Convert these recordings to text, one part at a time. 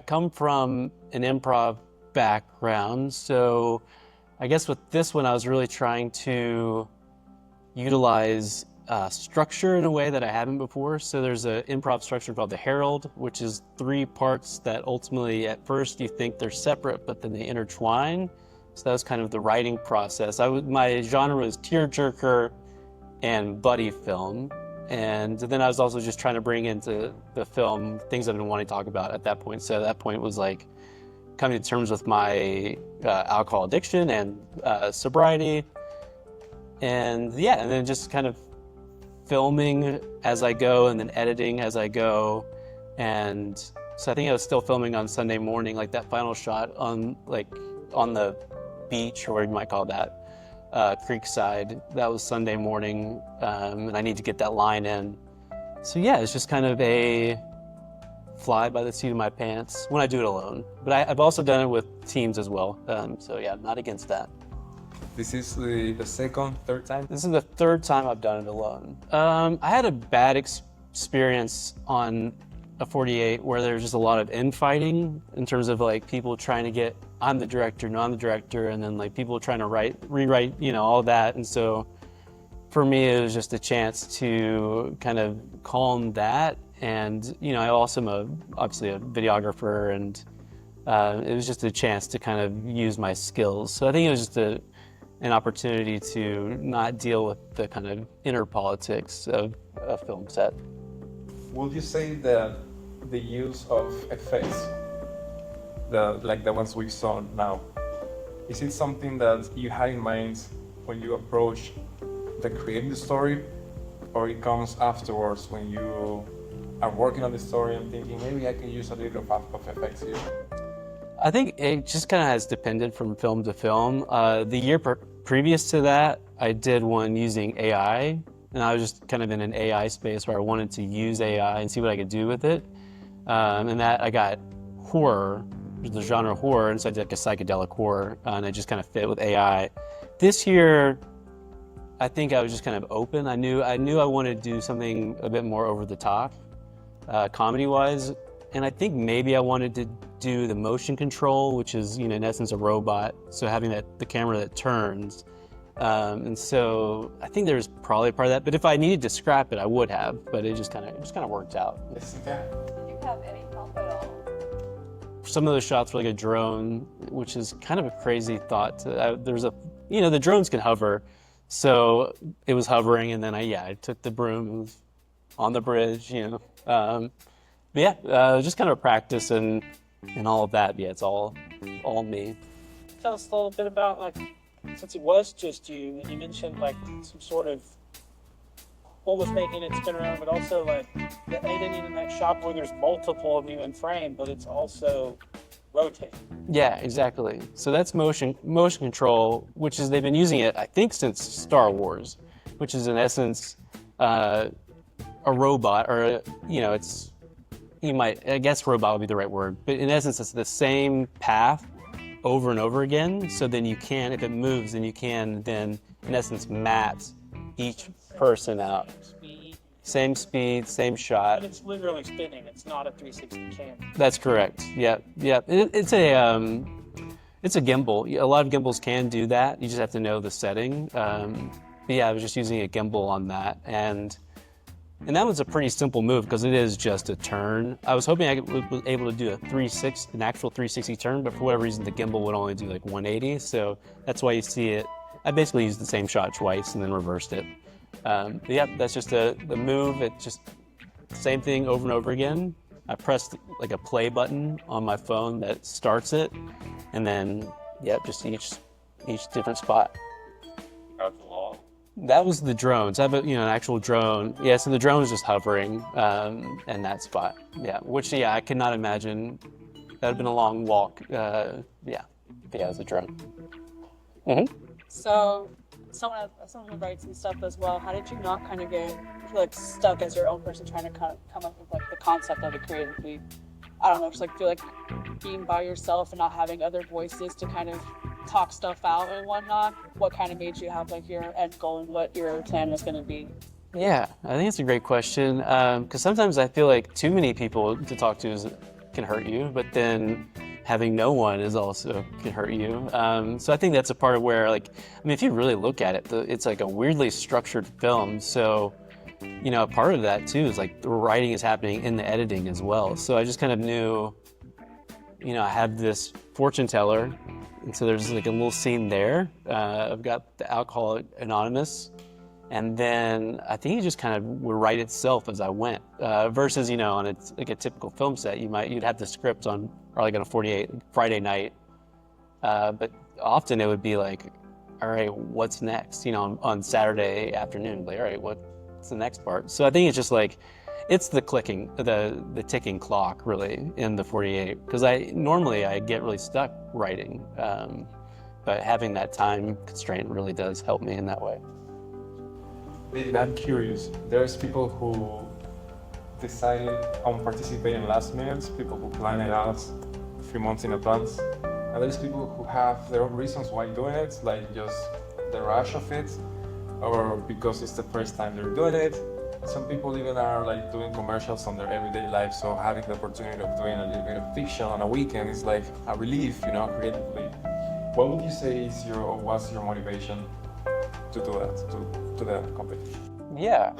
I come from an improv background, so I guess with this one I was really trying to utilize structure in a way that I haven't before. So there's an improv structure called the Herald, which is 3 parts that ultimately at first you think they're separate, but then they intertwine. So that was kind of the writing process. My genre was tearjerker and buddy film. And then I was also just trying to bring into the film things I've been wanting to talk about at that point. So at that point was like coming to terms with my alcohol addiction and sobriety. And yeah, and then just kind of filming as I go and then editing as I go. And so I think I was still filming on Sunday morning, like that final shot on the beach, or what you might call that, Creekside. That was Sunday morning, and I need to get that line in. So yeah, it's just kind of a fly by the seat of my pants when I do it alone. But I've also done it with teams as well. So yeah, not against that. This is the second, third time? This is the 3rd time I've done it alone. I had a bad experience on a 48 where there's just a lot of infighting in terms of like people trying to get, I'm the director, no, I'm the director, and then like people trying to rewrite, all that. And so for me, it was just a chance to kind of calm that. And, I also am obviously a videographer, and it was just a chance to kind of use my skills. So I think it was just an opportunity to not deal with the kind of inner politics of a film set. Would you say that the use of effects, the ones we saw now, is it something that you had in mind when you approach the creating the story, or it comes afterwards when you are working on the story and thinking maybe I can use a little of effects here? I think it just kind of has depended from film to film. The year previous to that, I did one using AI, and I was just kind of in an AI space where I wanted to use AI and see what I could do with it. And that I got horror, the genre horror, and so I did like a psychedelic horror, and it just kind of fit with AI. This year, I think I was just kind of open. I knew I wanted to do something a bit more over the top, comedy-wise, and I think maybe I wanted to do the motion control, which is, in essence, a robot. So having the camera that turns. And so I think there's probably part of that, but if I needed to scrap it, I would have, but it just kind of worked out. Did you have any help at all? Some of those shots were like a drone, which is kind of a crazy thought. The drones can hover. So it was hovering, and then I took the broom and was on the bridge, But yeah, just kind of practice and all of that. Yeah, it's all me. Tell us a little bit about, since it was just you, and you mentioned some sort of what was making it spin around, but also the editing in that shot where there's multiple of you in frame, but it's also rotating. Yeah, exactly. So that's motion control, which is they've been using it, I think, since Star Wars, which is in essence a robot, or I guess robot would be the right word, but in essence it's the same path over and over again. So then you can, if it moves, then you can then in essence map each person out. Same speed, same shot. But it's literally spinning. It's not a 360 camera. That's correct. Yeah. It's a gimbal. A lot of gimbals can do that. You just have to know the setting. But yeah, I was just using a gimbal on that, and that was a pretty simple move because it is just a turn. I was hoping I was able to do an actual 360 turn, but for whatever reason, the gimbal would only do 180. So that's why you see it. I basically used the same shot twice and then reversed it. But yeah, that's just the move. It's just the same thing over and over again. I pressed a play button on my phone that starts it, and then just each different spot. That was the drones. I have an actual drone. Yeah, so the drone is just hovering in that spot. Yeah, which I could not imagine. That would have been a long walk. It was a drone. Mm-hmm. So, someone who writes and stuff as well, how did you not kind of get stuck as your own person trying to come up with the concept of it creatively? I don't know, just feel like being by yourself and not having other voices to kind of talk stuff out and whatnot. What kind of made you have your end goal and what your plan was going to be? Yeah, I think it's a great question because sometimes I feel like too many people to talk to can hurt you, but then having no one is also can hurt you. So I think that's a part of where, like, I mean, if you really look at it, it's like a weirdly structured film. So, you know, part of that too is like the writing is happening in the editing as well. So I just kind of knew, you know, I have this fortune teller, and so there's like a little scene there. I've got the Alcoholic Anonymous, and then I think it just kind of would write itself as I went. Versus, you know, on like a typical film set, you'd have the script on probably on a 48 Friday night, but often it would be like, all right, what's next? You know, on Saturday afternoon, like, all right, what's the next part? So I think it's just like, it's the clicking, the ticking clock really in the 48, because normally I get really stuck writing, but having that time constraint really does help me in that way. David, I'm curious. There's people who decide on participating last minute, people who plan it out a few months in advance, and there's people who have their own reasons why doing it, like just the rush of it, or because it's the first time they're doing it. Some people even are like doing commercials on their everyday life, so having the opportunity of doing a little bit of fiction on a weekend is like a relief, you know, creatively. What would you say is what's your motivation to do that, to the company? Yeah,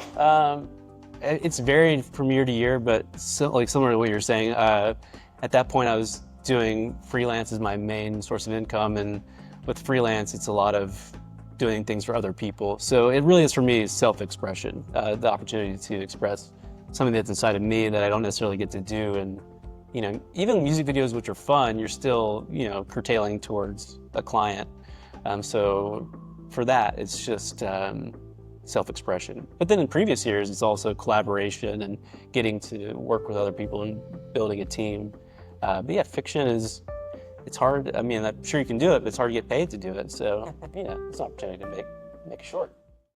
it's varied from year to year, but like similar to what you're saying, at that point I was doing freelance as my main source of income, and with freelance it's a lot of doing things for other people. So it really is, for me, self-expression, the opportunity to express something that's inside of me that I don't necessarily get to do. And, you know, even music videos, which are fun, you're still, you know, curtailing towards a client. So for that, it's just self-expression. But then in previous years, it's also collaboration and getting to work with other people and building a team. But yeah, fiction it's hard. I mean, I'm sure you can do it, but it's hard to get paid to do it. So, yeah, it's an opportunity to make a short.